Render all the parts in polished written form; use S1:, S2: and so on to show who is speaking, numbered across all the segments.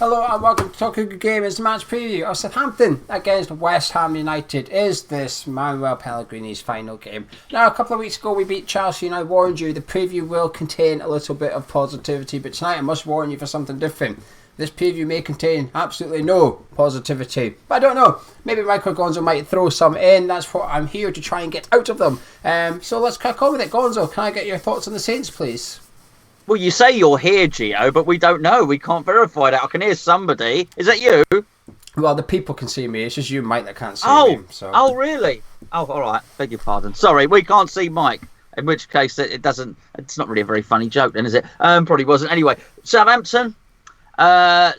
S1: Hello and welcome to Talking Good Game. It's the match preview of Southampton against West Ham United. Is this Manuel Pellegrini's final game? Now, a couple of weeks ago we beat Chelsea and I warned you the preview will contain a little bit of positivity, but tonight I must warn you for something different. This preview may contain absolutely no positivity. But I don't know. Maybe Michael Gonzo might throw some in. That's what I'm here to try and get out of them. So let's crack on with it. Gonzo, can I get your thoughts on the Saints, please?
S2: Well, you say you're here, Gio, but we don't know. We can't verify that. I can hear somebody. Is that you?
S1: Well, the people can see me. It's just you, Mike, that can't see me. So.
S2: Oh, really? Oh, all right. Beg your pardon. Sorry, we can't see Mike. In which case, it's not really a very funny joke then, is it? Probably wasn't. Anyway, Southampton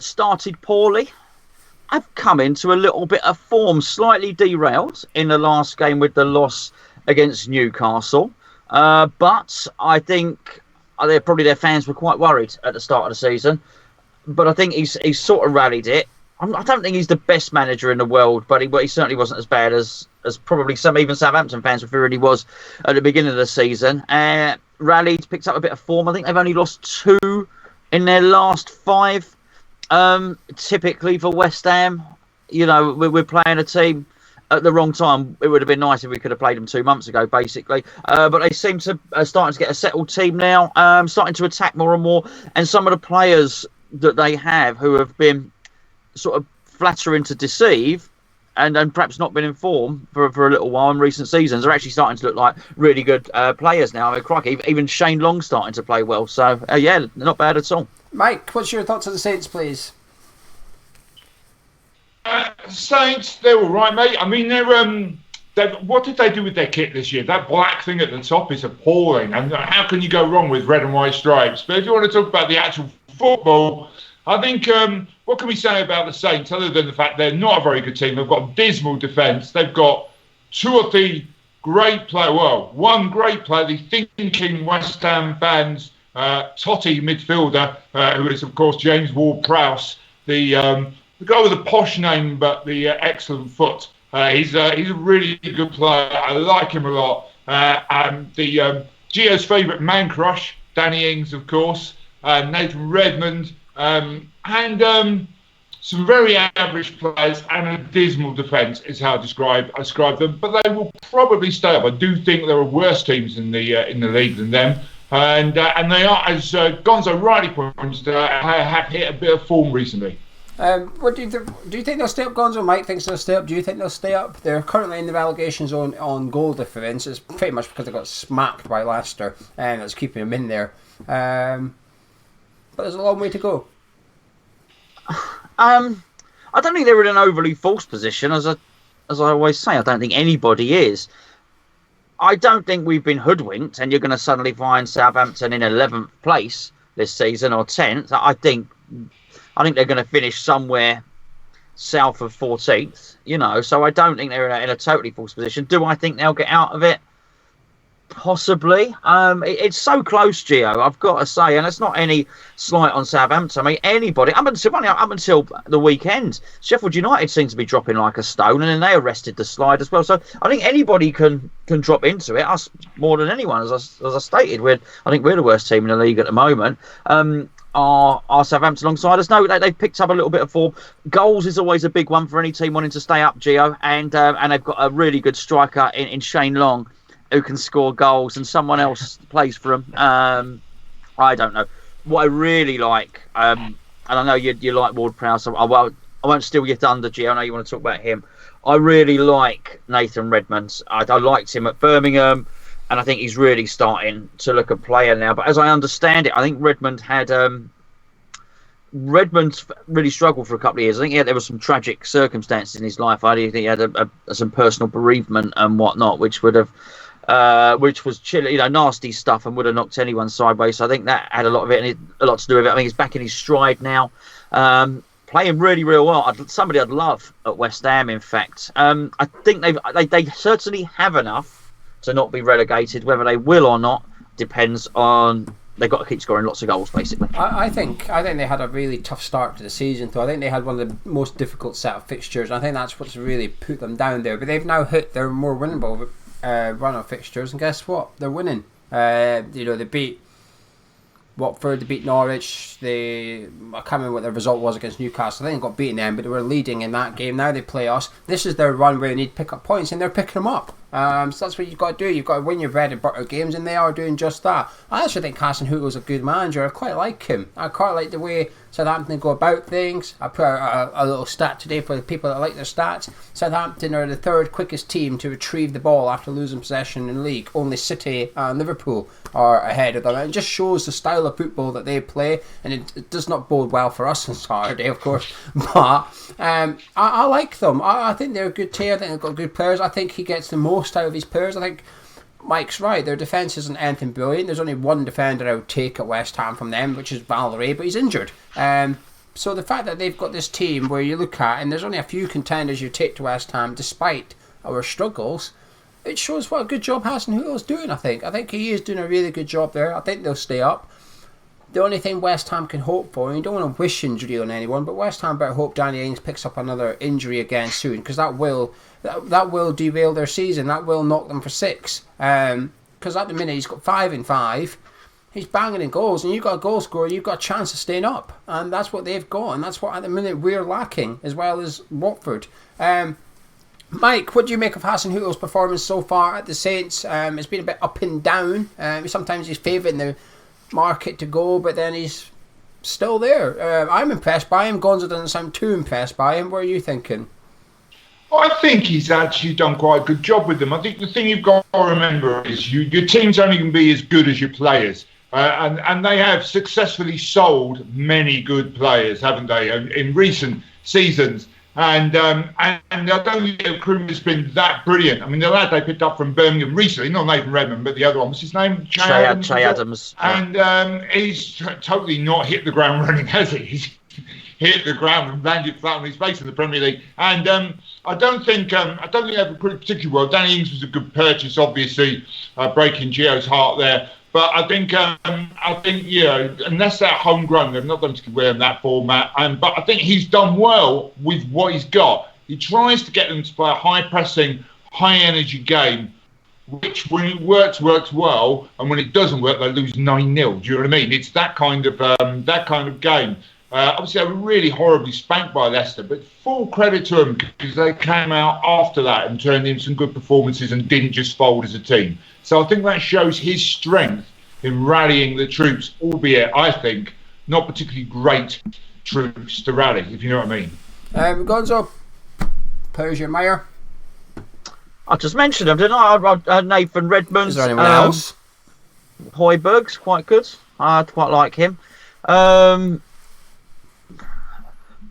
S2: started poorly. I've come into a little bit of form, slightly derailed in the last game with the loss against Newcastle. But I think their fans were quite worried at the start of the season. But I think he's sort of rallied it. I don't think he's the best manager in the world, but he certainly wasn't as bad as probably even Southampton fans were fearing he was at the beginning of the season. Rallied, picked up a bit of form. I think they've only lost 2 in their last 5. Typically for West Ham, we're playing a team at the wrong time. It would have been nice if we could have played them 2 months ago, basically. But they seem to starting to get a settled team now, starting to attack more and more. And some of the players that they have who have been sort of flattering to deceive and perhaps not been in form for a little while in recent seasons are actually starting to look like really good players now. I mean, crikey, even Shane Long's starting to play well. So, yeah, not bad at all.
S1: Mike, what's your thoughts on the Saints, please?
S3: Saints, they're all right, mate. I mean, what did they do with their kit this year? That black thing at the top is appalling. And how can you go wrong with red and white stripes? But if you want to talk about the actual football, I think, what can we say about the Saints other than the fact they're not a very good team? They've got dismal defence. They've got 2 or 3 great players. Well, one great player, the thinking West Ham fans, Totty midfielder, who is, of course, James Ward-Prowse, the guy with a posh name but the excellent foot. He's a really good player. I like him a lot. And the Gio's favourite man crush, Danny Ings, of course, Nathan Redmond, and some very average players and a dismal defence is how I describe them. But they will probably stay up. I do think there are worse teams in the league than them. And they are, as Gonzo rightly points out, have hit a bit of form recently.
S1: What do you think they'll stay up? Gonzo, Mike thinks they'll stay up. Do you think they'll stay up? They're currently in the relegation zone on goal difference. It's pretty much because they got smacked by Leicester, and that's keeping them in there. But there's a long way to go.
S2: I don't think they're in an overly false position, as I always say. I don't think anybody is. I don't think we've been hoodwinked, and you're going to suddenly find Southampton in 11th place this season or 10th. I think they're going to finish somewhere south of 14th, so I don't think they're in a totally false position. Do I think they'll get out of it? Possibly. It's so close, Gio, I've got to say, and it's not any slight on Southampton. I mean, anybody, up until the weekend, Sheffield United seemed to be dropping like a stone, and then they arrested the slide as well. So I think anybody can drop into it, us more than anyone, as I stated. I think we're the worst team in the league at the moment. Are Southampton alongside us? No, they've picked up a little bit of form. Goals is always a big one for any team wanting to stay up, Gio, and they've got a really good striker in Shane Long, who can score goals, and someone else plays for them. I don't know. What I really like, and I know you like Ward-Prowse, so I won't steal your thunder, Gio. I know you want to talk about him. I really like Nathan Redmond. I liked him at Birmingham, and I think he's really starting to look a player now. But as I understand it, I think Redmond really struggled for a couple of years. I think there were some tragic circumstances in his life. I think he had some personal bereavement and whatnot, which was chilly, nasty stuff, and would have knocked anyone sideways. So I think that had a lot of it, and a lot to do with it. I think he's back in his stride now, playing really, real well. Somebody I'd love at West Ham, in fact. I think they certainly have enough to not be relegated. Whether they will or not depends on. They've got to keep scoring lots of goals, basically.
S1: I think they had a really tough start to the season, though. I think they had one of the most difficult set of fixtures, and I think that's what's really put them down there. But they've now hit their more winnable run of fixtures, and guess what? They're winning. They beat Watford, they beat Norwich. I can't remember what the result was against Newcastle. I think they got beaten then, but they were leading in that game. Now they play us. This is their run where they need to pick up points, and they're picking them up. So that's what you've got to do. You've got to win your bread and butter games, and they are doing just that. I actually think Hasenhüttl's a good manager. I quite like him. I quite like the way Southampton go about things. I put out a little stat today for the people that like their stats. Southampton are the third quickest team to retrieve the ball after losing possession in the league. Only City and Liverpool are ahead of them. It just shows the style of football that they play, and it does not bode well for us on Saturday, of course. But I like them. I think they're a good team. I think they've got good players. I think he gets the most out of his players. I think Mike's right. Their defence isn't anything brilliant. There's only one defender I would take at West Ham from them, which is Valerie, but he's injured. So the fact that they've got this team where you look at, and there's only a few contenders you take to West Ham, despite our struggles, it shows what a good job Hasenhüttl's doing, I think. I think he is doing a really good job there. I think they'll stay up. The only thing West Ham can hope for, and you don't want to wish injury on anyone, but West Ham better hope Danny Ings picks up another injury again soon, because that will derail their season. That will knock them for 6. Because at the minute he's got 5 in 5. He's banging in goals, and you've got a goal scorer, you've got a chance of staying up. And that's what they've got, and that's what at the minute we're lacking, as well as Watford. Mike, what do you make of Hasenhüttl's performance so far at the Saints? It's been a bit up and down. Sometimes he's favouring the market to go, but then he's still there. I'm impressed by him. Gonzo doesn't sound too impressed by him. What are you thinking?
S3: I think he's actually done quite a good job with them. I think the thing you've got to remember is your team's only going to be as good as your players. And they have successfully sold many good players, haven't they, in recent seasons. And I don't think the recruitment has been that brilliant. I mean, the lad they picked up from Birmingham recently, not Nathan Redmond, but the other one, what's his name?
S2: Che Adams.
S3: And he's totally not hit the ground running, has he? He's hit the ground and landed flat on his face in the Premier League. And I don't think they have recruited particularly well. Danny Ings was a good purchase, obviously, breaking Gio's heart there. But I think unless they're homegrown, they've not done particularly well in that format. But I think he's done well with what he's got. He tries to get them to play a high-pressing, high-energy game, which when it works well, and when it doesn't work, they lose 9-0. Do you know what I mean? It's that kind of game. Obviously, they were really horribly spanked by Leicester, but full credit to them because they came out after that and turned in some good performances and didn't just fold as a team. So I think that shows his strength in rallying the troops, albeit, I think, not particularly great troops to rally, if you know what I mean.
S1: Gonzo, who's your mayor?
S2: I just mentioned him, didn't I? Nathan Redmond.
S1: Is there anyone else?
S2: Højbjerg's quite good. I quite like him.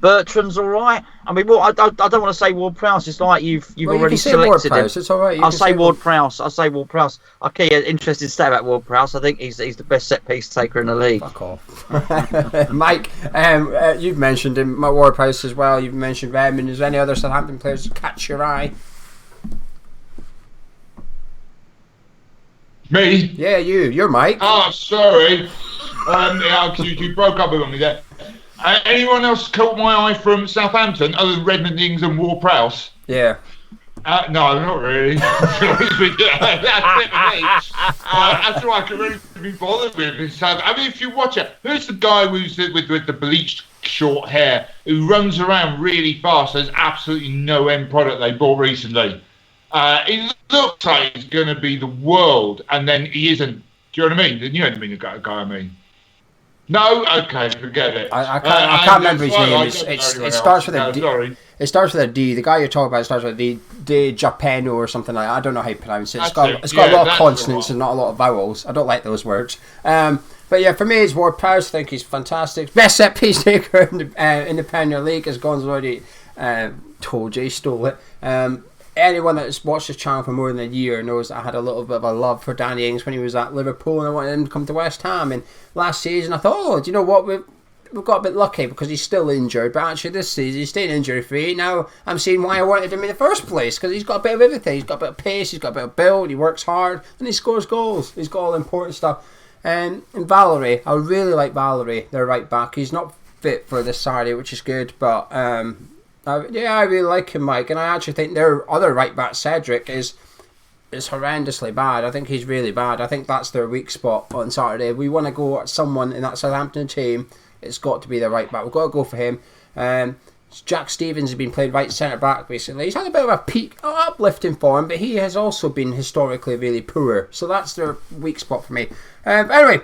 S2: Bertrand's all right. I mean, I don't want to say Ward-Prowse. It's like you've already selected him.
S1: It's all right.
S2: I'll say Ward-Prowse. Okay, interesting stat about Ward-Prowse. I think he's the best set piece taker in the league.
S1: Fuck off. Mike, you've mentioned him, Ward-Prowse as well. You've mentioned Redmond. Is there any other Southampton players that catch your eye?
S3: Me?
S1: Yeah, you're Mike.
S3: Oh, sorry. You broke up on me there. Anyone else caught my eye from Southampton other than Redmond, Ings and Ward-Prowse?
S1: Yeah.
S3: No, not really. That's it for me. That's all I can really be bothered with. I mean, if you watch it, who's the guy with the bleached short hair who runs around really fast? There's absolutely no end product they bought recently. It looks like he's going to be the world, and then he isn't. Do you know what I mean? You know what I mean, the guy I mean. No, okay, forget it.
S1: I can't remember his name. It starts with a D.
S3: Sorry.
S1: It starts with a D. The guy you're talking about starts with a D. De Japeno or something like that. I don't know how you pronounce it. It's got a lot of consonants and not a lot of vowels. I don't like those words. But yeah, for me, it's Ward-Prowse. I think he's fantastic. Best set piece taker in the Premier League, as Gonzo already told you. He stole it. Anyone that's watched this channel for more than a year knows that I had a little bit of a love for Danny Ings when he was at Liverpool, and I wanted him to come to West Ham. And last season I thought, do you know what, we've got a bit lucky because he's still injured, but actually this season he's staying injury free. Now I'm seeing why I wanted him in the first place, because he's got a bit of everything. He's got a bit of pace, he's got a bit of build, he works hard, and he scores goals. He's got all the important stuff. And Valerie, I really like Valerie, their right back. He's not fit for this Saturday, which is good, but I really like him, Mike, and I actually think their other right back, Cedric, is is horrendously bad. I think he's really bad. I think that's their weak spot on Saturday. If we want to go at someone in that Southampton team, it's got to be the right back. We've got to go for him. Jack Stevens has been played right centre back recently. He's had a bit of a peak uplifting form, but he has also been historically really poor. So that's their weak spot for me. Anyway,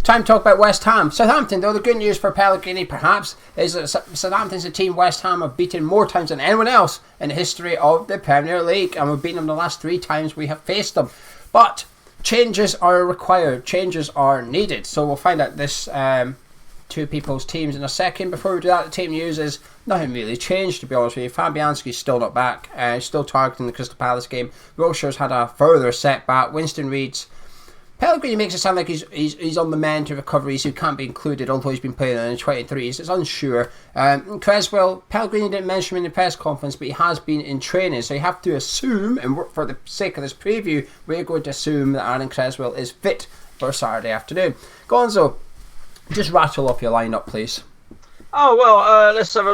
S1: time to talk about West Ham. Southampton, though, the good news for Pellegrini perhaps is that Southampton's a team West Ham have beaten more times than anyone else in the history of the Premier League, and we've beaten them the last 3 times we have faced them. But changes are required, changes are needed. So we'll find out this two people's teams in a second. Before we do that, the team news is nothing really changed, to be honest with you. Fabianski's still not back, still targeting the Crystal Palace game. Wilshire's had a further setback. Winston Reid's Pellegrini makes it sound like he's on the mend to recovery, so he can't be included, although he's been playing in the 23s. It's unsure. Creswell, Pellegrini didn't mention him in the press conference, but he has been in training, so you have to assume, and for the sake of this preview, we're going to assume that Aaron Creswell is fit for Saturday afternoon. Gonzo, just rattle off your lineup, please.
S2: Oh well, let's have a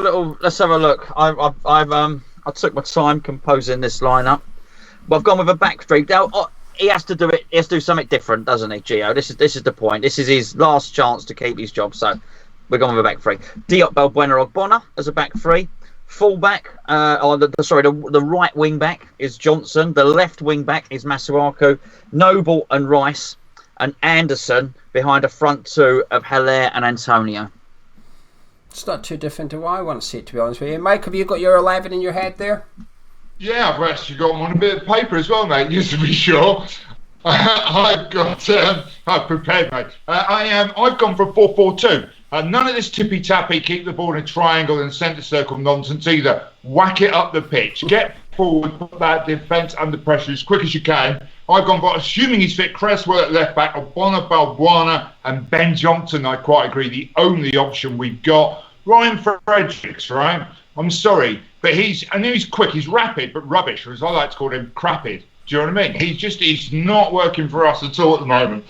S2: look. I took my time composing this lineup, but I've gone with a back three. Now, he has to do it. He has to do something different, doesn't he, Gio? This is the point. This is his last chance to keep his job. So we're going with a back three. Diop, Balbuena, Ogbonna as a back three. Fullback, the right wing back is Johnson. The left wing back is Masuaku. Noble and Rice, and Anderson behind a front two of Haller and Antonio.
S1: It's not too different to what I want to see, to be honest with you. Mike, have you got your 11 in your head there?
S3: Yeah, I've actually got one a bit of paper as well, mate, just to be sure. I've prepared, mate. I've gone for 4-4-2. None of this tippy-tappy, keep the ball in a triangle and centre circle nonsense either. Whack it up the pitch. Get forward, put that defence under pressure as quick as you can. I've gone for, assuming he's fit, Creswell at left back, Ogbonna, Balbuena and Ben Johnson, I quite agree, the only option we've got. Ryan Fredericks, right? I'm sorry, but I know he's quick, he's rapid, but rubbish, or as I like to call him, crapid. Do you know what I mean? He's not working for us at all at the moment.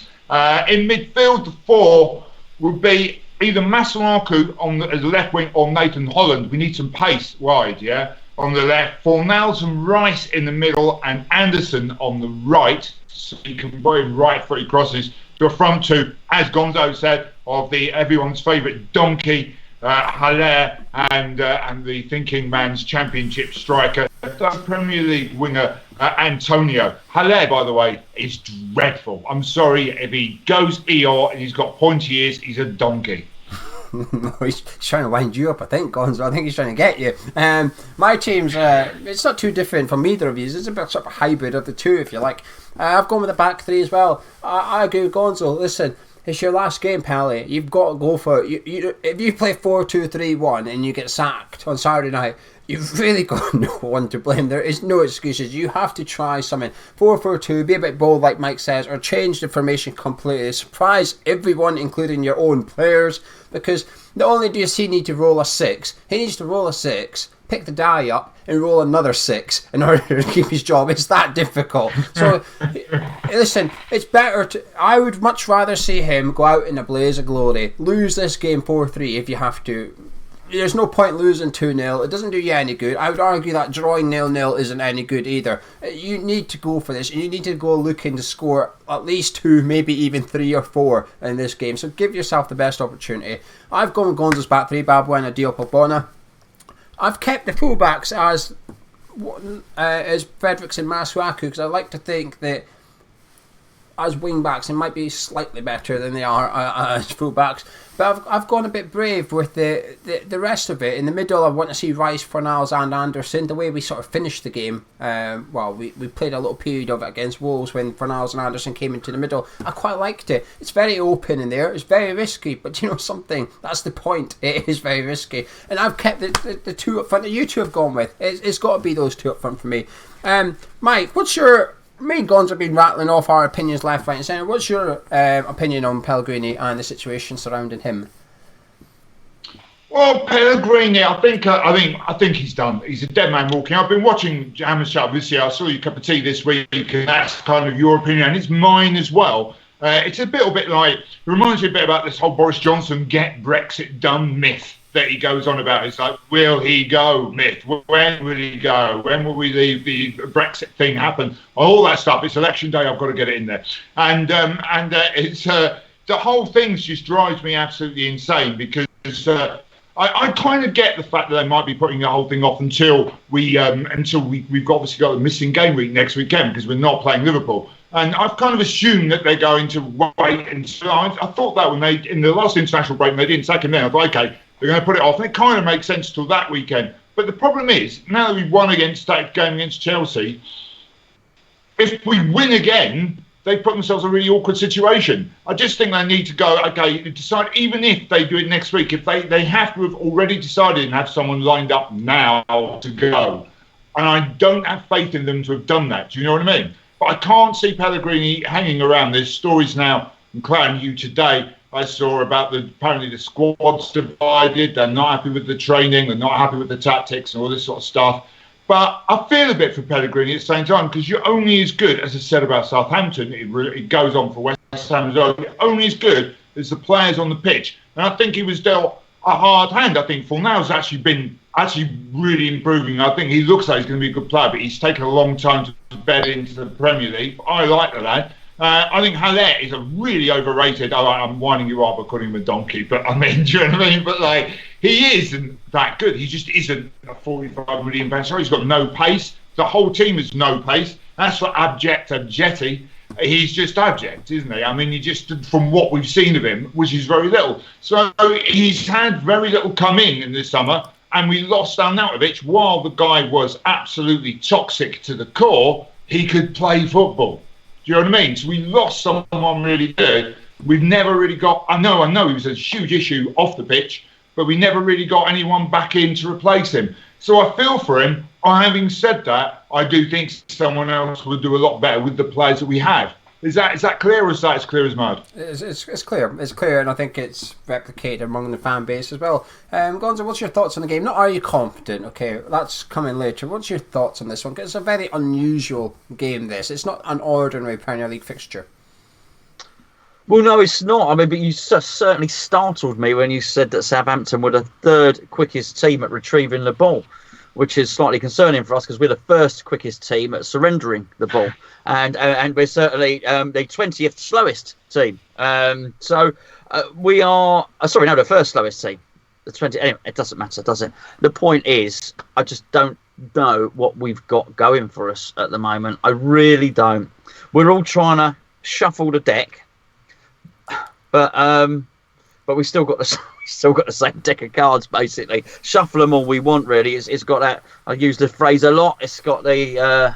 S3: In midfield, the 4 would be either Masuaku as left wing or Nathan Holland. We need some pace wide, yeah, on the left. Fornals and Rice in the middle and Anderson on the right. So you can play right-footed crosses to a front two, as Gonzo said, of everyone's favourite donkey, Haller and the thinking man's championship striker, the Premier League winger Antonio. Haller, by the way, is dreadful. I'm sorry, if he goes Eeyore and he's got pointy ears, he's a donkey.
S1: He's trying to wind you up, I think, Gonzo. I think he's trying to get you. My team's, it's not too different from either of you. It's a bit sort of hybrid of the two, if you like. I've gone with the back three as well. I agree with Gonzo. Listen, it's your last game, Pally. You've got to go for it. If you play 4-2-3-1 and you get sacked on Saturday night, you've really got no one to blame. There is no excuses. You have to try something. 4-4-2, be a bit bold like Mike says, or change the formation completely. Surprise everyone, including your own players, because not only do you need to roll a 6, he needs to roll a 6, pick the die up and roll another 6 in order to keep his job. It's that difficult. So listen, it's better I would much rather see him go out in a blaze of glory, lose this game 4-3 if you have to. There's no point losing 2-0. It doesn't do you any good. I would argue that drawing 0-0 isn't any good either. You need to go for this. You need to go looking to score at least 2, maybe even 3 or 4 in this game. So give yourself the best opportunity. I've gone with Gonzo's back 3, Balbuena, Diop, Ogbonna. I've kept the fullbacks as Fredericks and Masuaku, because I like to think that as wing-backs they might be slightly better than they are as full-backs. But I've gone a bit brave with the rest of it. In the middle, I want to see Rice, Fornals and Anderson. The way we sort of finished the game, we played a little period of it against Wolves when Fornals and Anderson came into the middle. I quite liked it. It's very open in there. It's very risky, but you know something? That's the point. It is very risky. And I've kept the 2 up front that you two have gone with. It's got to be those 2 up front for me. Mike, what's your... Me and Gonzo have been rattling off our opinions left, right and centre. What's your opinion on Pellegrini and the situation surrounding him?
S3: Well, Pellegrini, I think he's done. He's a dead man walking. I've been watching Hammers Chat this year. I saw your cup of tea this week, and that's kind of your opinion, and it's mine as well. It's a little bit like, it reminds me a bit about this whole Boris Johnson get Brexit done myth. that he goes on about. It's like, will he go, myth? When will he go? When will we leave the Brexit thing happen? All that stuff. It's election day. I've got to get it in there. And it's the whole thing just drives me absolutely insane because I kind of get the fact that they might be putting the whole thing off until we've obviously got a missing game week next weekend because we're not playing Liverpool. And I've kind of assumed that they're going to wait until I thought that when they in the last international break, they didn't sack him then. I thought, okay, they're going to put it off. And it kind of makes sense till that weekend. But the problem is, now that we've won against that game against Chelsea, if we win again, they put themselves in a really awkward situation. I just think they need to go, okay, decide, even if they do it next week, if they have to have already decided and have someone lined up now to go. And I don't have faith in them to have done that. Do you know what I mean? But I can't see Pellegrini hanging around. There's stories now in Clown You today I saw about apparently the squad's divided. They're not happy with the training. They're not happy with the tactics and all this sort of stuff. But I feel a bit for Pellegrini at the same time because you're only as good, as I said about Southampton, it goes on for West Ham as well, you're only as good as the players on the pitch. And I think he was dealt a hard hand. I think Fornal's actually been really improving. I think he looks like he's going to be a good player, but he's taken a long time to bed into the Premier League. I like the lad. I think Haller is a really overrated. I'm winding you up by calling him a donkey, but I mean, do you know what I mean? But like, he isn't that good. He just isn't a 45 million pound star. He's got no pace. The whole team has no pace. That's for abject Jetty. He's just abject, isn't he? I mean, he just, from what we've seen of him, which is very little. So he's had very little come in this summer, and we lost Arnautovic while the guy was absolutely toxic to the core. He could play football. Do you know what I mean? So we lost someone really good. We've never really got. I know he was a huge issue off the pitch, but we never really got anyone back in to replace him. So I feel for him. Having said that, I do think someone else would do a lot better with the players that we have. Is that clear, or is that as clear as mud?
S1: It's clear. It's clear, and I think it's replicated among the fan base as well. Gonzo, what's your thoughts on the game? Not are you confident? Okay, that's coming later. What's your thoughts on this one? Because it's a very unusual game. It's not an ordinary Premier League fixture.
S2: Well, no, it's not. I mean, but you certainly startled me when you said that Southampton were the third quickest team at retrieving the ball, which is slightly concerning for us because we're the first quickest team at surrendering the ball, and we're certainly the 20th slowest team. So we are. The first slowest team. The 20. Anyway, it doesn't matter, does it? The point is, I just don't know what we've got going for us at the moment. I really don't. We're all trying to shuffle the deck, but we still got the same deck of cards, basically. Shuffle them all we want, really. It's got that. I use the phrase a lot. It's got that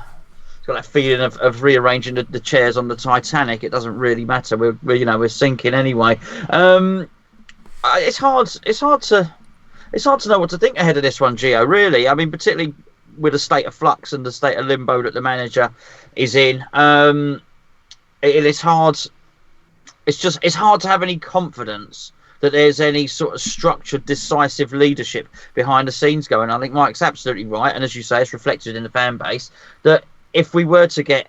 S2: feeling of rearranging the chairs on the Titanic. It doesn't really matter. We're sinking anyway. It's hard to know what to think ahead of this one, Gio. Really, I mean, particularly with the state of flux and the state of limbo that the manager is in. It's hard. It's hard to have any confidence that there's any sort of structured, decisive leadership behind the scenes going. I think Mike's absolutely right, and as you say, it's reflected in the fan base that if we were to get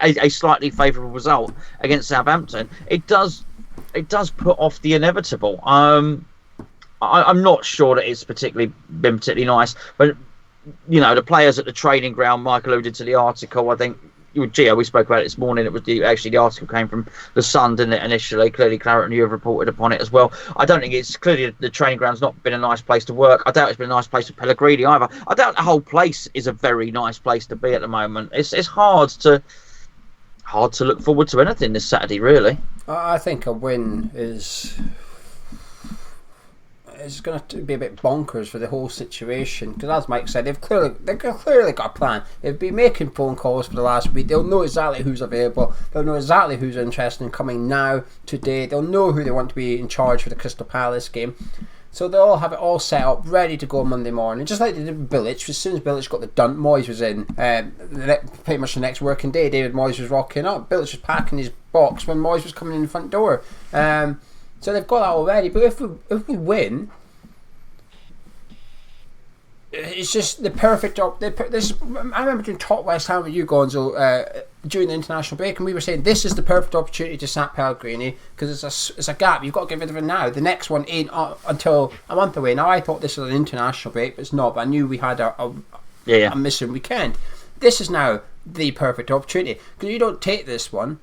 S2: a slightly favourable result against Southampton, it does put off the inevitable. I'm not sure that it's been particularly nice, but the players at the training ground. Mike alluded to the article. I think. Gio, we spoke about it this morning. It was the article came from the Sun, didn't it? Initially, clearly, Claret and you have reported upon it as well. I don't think it's clearly the training ground's not been a nice place to work. I doubt it's been a nice place for Pellegrini either. I doubt the whole place is a very nice place to be at the moment. It's hard to look forward to anything this Saturday, really.
S1: I think a win is going to be a bit bonkers for the whole situation because, as Mike said, they've clearly got a plan. They've been making phone calls for the last week. They'll know exactly who's available. They'll know exactly who's interested in coming now, today. They'll know who they want to be in charge for the Crystal Palace game. So they'll all have it all set up, ready to go Monday morning, just like they did with Bilic. As soon as Bilic got the done, Moyes was in. Pretty much the next working day, David Moyes was rocking up. Bilic was packing his box when Moyes was coming in the front door. So they've got that already. But if we win, It's just the perfect I remember doing Top West Ham with you, Gonzo, during the international break, and we were saying this is the perfect opportunity to sack Pellegrini because it's a gap. You've got to get rid of it now. The next one ain't until a month away. Now I thought this was an international break, but it's not. But I knew we had a missing weekend. This is now the perfect opportunity because you don't take this one.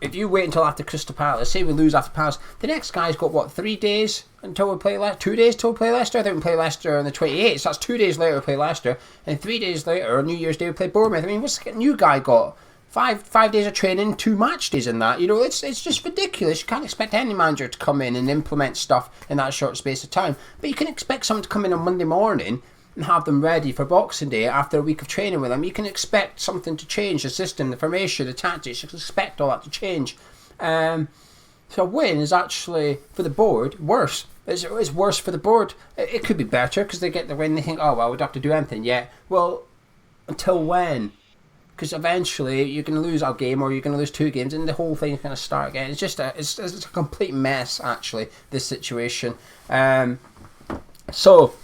S1: If you wait until after Crystal Palace, say we lose after Palace, the next guy's got 3 days until we play Leicester? 2 days till we play Leicester? I think we play Leicester on the 28th, so that's 2 days later we play Leicester, and 3 days later on New Year's Day we play Bournemouth. I mean, what's the new guy got? Five days of training, 2 match days in that. It's just ridiculous. You can't expect any manager to come in and implement stuff in that short space of time. But you can expect someone to come in on Monday morning and have them ready for Boxing Day after a week of training with them. You can expect something to change, the system, the formation, the tactics. You can expect all that to change. So a win is actually, for the board, worse. It's worse for the board. It could be better because they get the win. They think, oh, well, we don't have to do anything yet. Well, until when? Because eventually you're going to lose a game or you're going to lose 2 games and the whole thing's going to start again. It's just it's a complete mess, actually, this situation. So,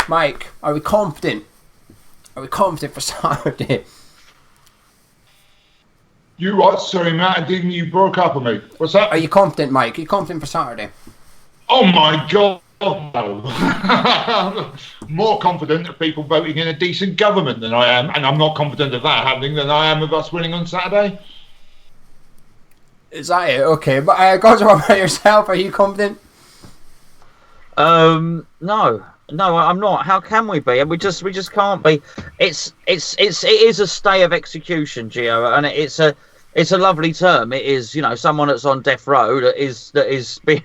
S1: Mike, are we confident? Are we confident for Saturday?
S3: You what? Sorry, Matt, you broke up on me. What's that?
S1: Are you confident, Mike? Are you confident for Saturday?
S3: Oh my God, no. More confident of people voting in a decent government than I am, and I'm not confident of that happening than I am of us winning on Saturday.
S1: Is that it? Okay, but Gonzo, what about yourself? Are you confident?
S2: No, I'm not. How can we be? We just can't be. It is a stay of execution, Gio, and it's a lovely term. It is, someone that's on death row that is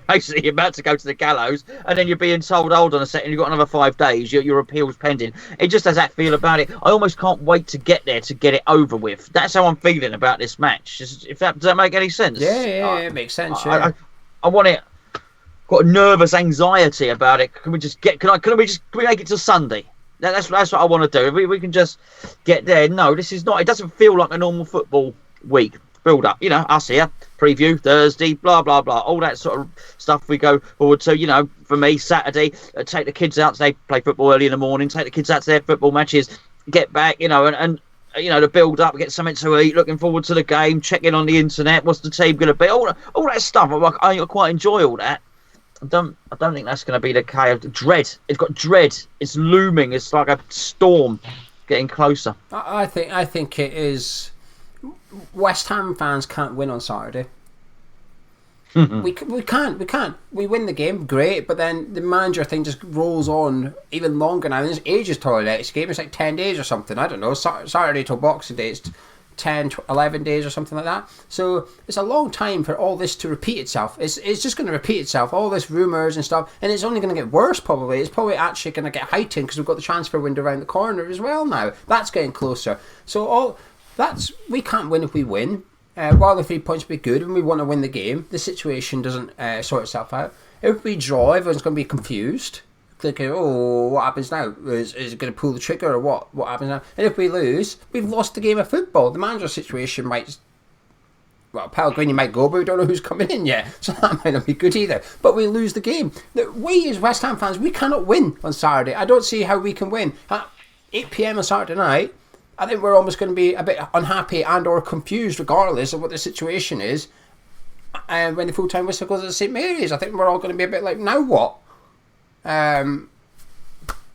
S2: basically about to go to the gallows, and then you're being told, hold on a second, you've got another 5 days, your appeal's pending. It just has that feel about it. I almost can't wait to get there to get it over with. That's how I'm feeling about this match. Does that make any sense?
S1: Yeah, it makes sense. Yeah.
S2: I want it. Got a nervous anxiety about it. Can we make it to Sunday? That's what I want to do. We can just get there. No, this is not. It doesn't feel like a normal football week build up. Us here, preview Thursday, blah blah blah, all that sort of stuff we go forward to. For me, Saturday, take the kids out. They play football early in the morning. Take the kids out to their football matches. Get back, and the build up, get something to eat. Looking forward to the game. Checking on the internet. What's the team going to be? All that stuff. I quite enjoy all that. I don't think that's going to be the case. Dread. It's got dread. It's looming. It's like a storm getting closer.
S1: I think it is. West Ham fans can't win on Saturday. We can't. We win the game, great, but then the manager thing just rolls on even longer now. There's ages till the next game. It's like 10 days or something. I don't know. Saturday till Boxing Day, it's 10, 11 days or something like that. So it's a long time for all this to repeat itself. It's just going to repeat itself, all this rumours and stuff, and it's only going to get worse probably. It's probably actually going to get heightened because we've got the transfer window around the corner as well now. That's getting closer. So we can't win if we win. While the 3 points would be good and we want to win the game, the situation doesn't sort itself out. If we draw, everyone's going to be confused. Thinking, what happens now? Is it going to pull the trigger or what? What happens now? And if we lose, we've lost the game of football. The manager situation Pellegrini might go, but we don't know who's coming in yet. So that might not be good either. But we lose the game. We as West Ham fans, we cannot win on Saturday. I don't see how we can win. At 8 p.m. on Saturday night, I think we're almost going to be a bit unhappy and or confused regardless of what the situation is. And when the full-time whistle goes at St Mary's, I think we're all going to be a bit like, now what?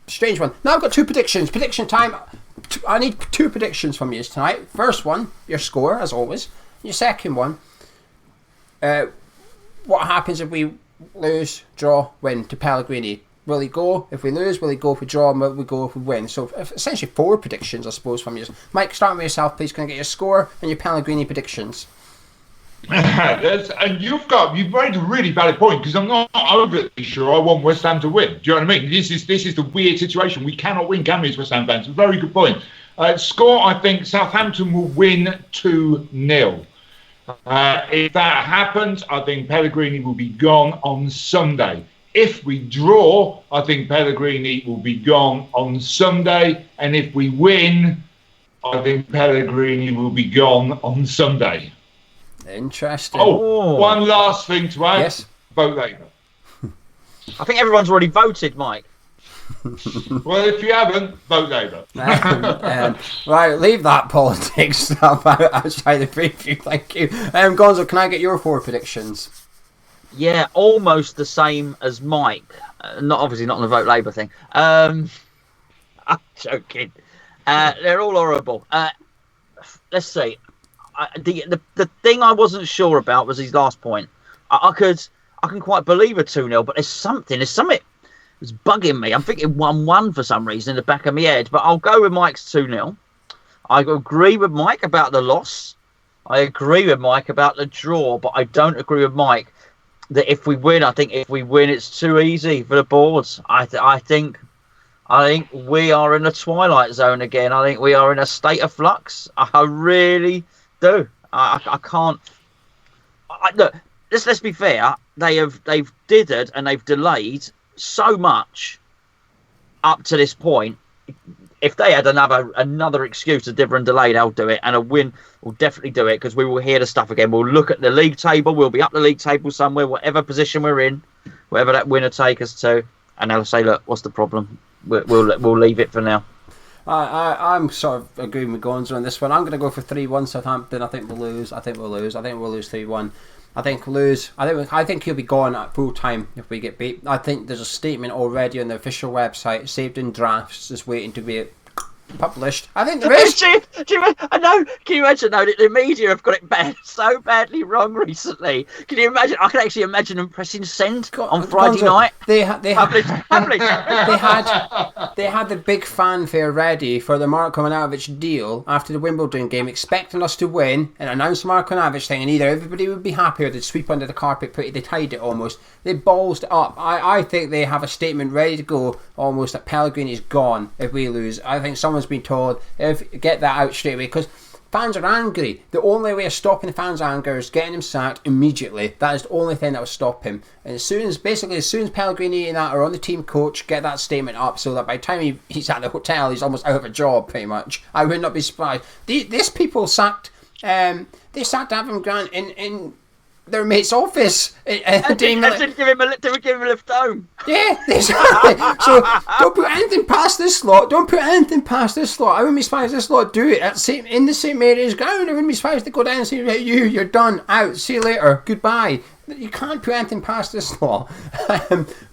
S1: Strange one. Now I've got 2 predictions. Prediction time. I need 2 predictions from you tonight. First one, your score, as always. Your second one, what happens if we lose, draw, win to Pellegrini? Will he go if we lose? Will he go if we draw? Will we go if we win? So essentially 4 predictions, I suppose, from you. Mike, start with yourself, please. Can I get your score and your Pellegrini predictions?
S3: And you've raised a really valid point because I'm not overly sure I want West Ham to win. Do you know what I mean? This is the weird situation. We cannot win, can we, as West Ham fans? Very good point. Score, I think Southampton will win 2-0. If that happens, I think Pellegrini will be gone on Sunday. If we draw, I think Pellegrini will be gone on Sunday. And if we win, I think Pellegrini will be gone on Sunday.
S1: Interesting.
S3: One last thing to add.
S1: Yes.
S3: Vote Labour.
S2: I think everyone's already voted, Mike.
S3: Well, if you haven't, vote Labour.
S1: Right, leave that politics stuff outside the preview. Thank you. Gonzo, can I get your 4 predictions?
S2: Yeah, almost the same as Mike. Not obviously not on the vote Labour thing. I'm joking. They're all horrible. Let's see. The thing I wasn't sure about was his last point. I can quite believe a 2-0, but there's something that's bugging me. I'm thinking 1-1 for some reason in the back of my head, but I'll go with Mike's 2-0. I agree with Mike about the loss. I agree with Mike about the draw, but I don't agree with Mike that if we win, it's too easy for the boards. I think we are in a twilight zone again. I think we are in a state of flux. I really do. I can't. Look, let's be fair. They've dithered and they've delayed so much up to this point. If they had another excuse to dither and delay, they'll do it, and a win will definitely do it, because we will hear the stuff again. We'll look at the league table. We'll be up the league table somewhere, whatever position we're in, whatever that winner take us to, and they'll say, "Look, what's the problem? We'll leave it for now."
S1: I'm sort of agreeing with Gonzo on this one. I'm going to go for 3-1 Southampton. I think we'll lose. I think we'll lose 3-1. I think he'll be gone at full time if we get beat. I think there's a statement already on the official website, saved in drafts, just waiting to be published. I think there is.
S2: I know. Can you imagine though that the media have got it so badly wrong recently? Can you imagine? I can actually imagine them pressing send on Friday night.
S1: They had the big fanfare ready for the Marko Manavic deal after the Wimbledon game, expecting us to win and announce the Marko Manavic thing, and either everybody would be happy or they'd sweep under the carpet. They tied it almost. They ballsed it up. I think they have a statement ready to go almost that Pellegrini's gone if we lose. I think someone's been told, get that out straight away, because fans are angry. The only way of stopping the fans' anger is getting him sacked immediately. That is the only thing that will stop him. And as soon as Pellegrini and that are on the team coach, get that statement up so that by the time he's at the hotel, he's almost out of a job, pretty much. I would not be surprised. These people sacked. They sacked Adam Grant in their mate's office.
S2: Didn't give him a lift home.
S1: Yeah, exactly. So don't put anything past this lot. I wouldn't be surprised if this lot do it in the same area as ground. I wouldn't be surprised if they go down and say, right, you're done, out, see you later, goodbye. You can't put anything past this law.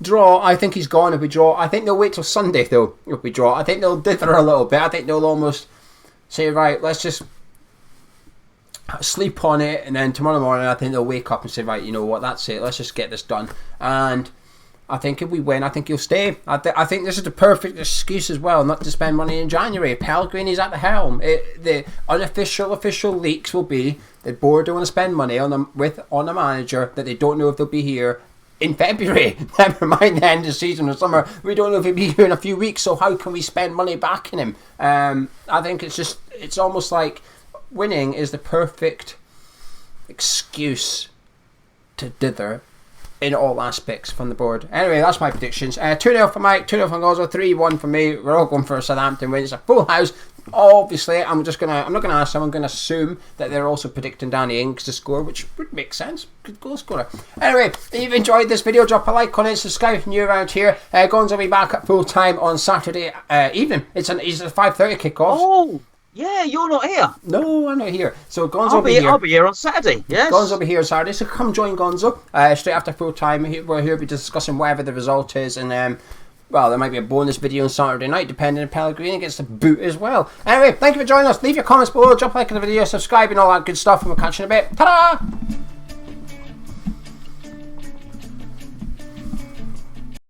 S1: Draw, I think he's gone if we draw. I think they'll wait till Sunday though if we draw. I think they'll dither a little bit. I think they'll almost say, right, let's just sleep on it, and then tomorrow morning I think they'll wake up and say, right, you know what, that's it, let's just get this done. And I think if we win, I think he'll stay. I think this is the perfect excuse as well not to spend money in January. Pellegrini's at the helm. The official leaks will be the board don't want to spend money on a manager that they don't know if they'll be here in February. Never mind the end of the season or summer. We don't know if he'll be here in a few weeks, so how can we spend money backing him? I think it's almost like winning is the perfect excuse to dither in all aspects from the board. Anyway, that's my predictions. 2-0 for Mike, 2-0 for Gonzo, 3-1 for me. We're all going for a Southampton win. It's a full house. Obviously, I'm not going to ask them. I'm going to assume that they're also predicting Danny Ings to score, which would make sense. Good goal scorer. Anyway, if you've enjoyed this video, drop a like on it, subscribe if you're new around here. Gonzo will be back at full time on Saturday evening. It's a 5:30 kickoff.
S2: Oh! Yeah, you're not here.
S1: No, I'm not here. So Gonzo will be here.
S2: I'll be here on Saturday. Yes.
S1: Gonzo will be here on Saturday. So come join Gonzo straight after full time. We're here to be discussing whatever the result is, and well, there might be a bonus video on Saturday night, depending if Pellegrini gets the boot as well. Anyway, thank you for joining us. Leave your comments below, drop a like on the video, subscribe, and all that good stuff, and we'll catch you in a bit. Ta-da!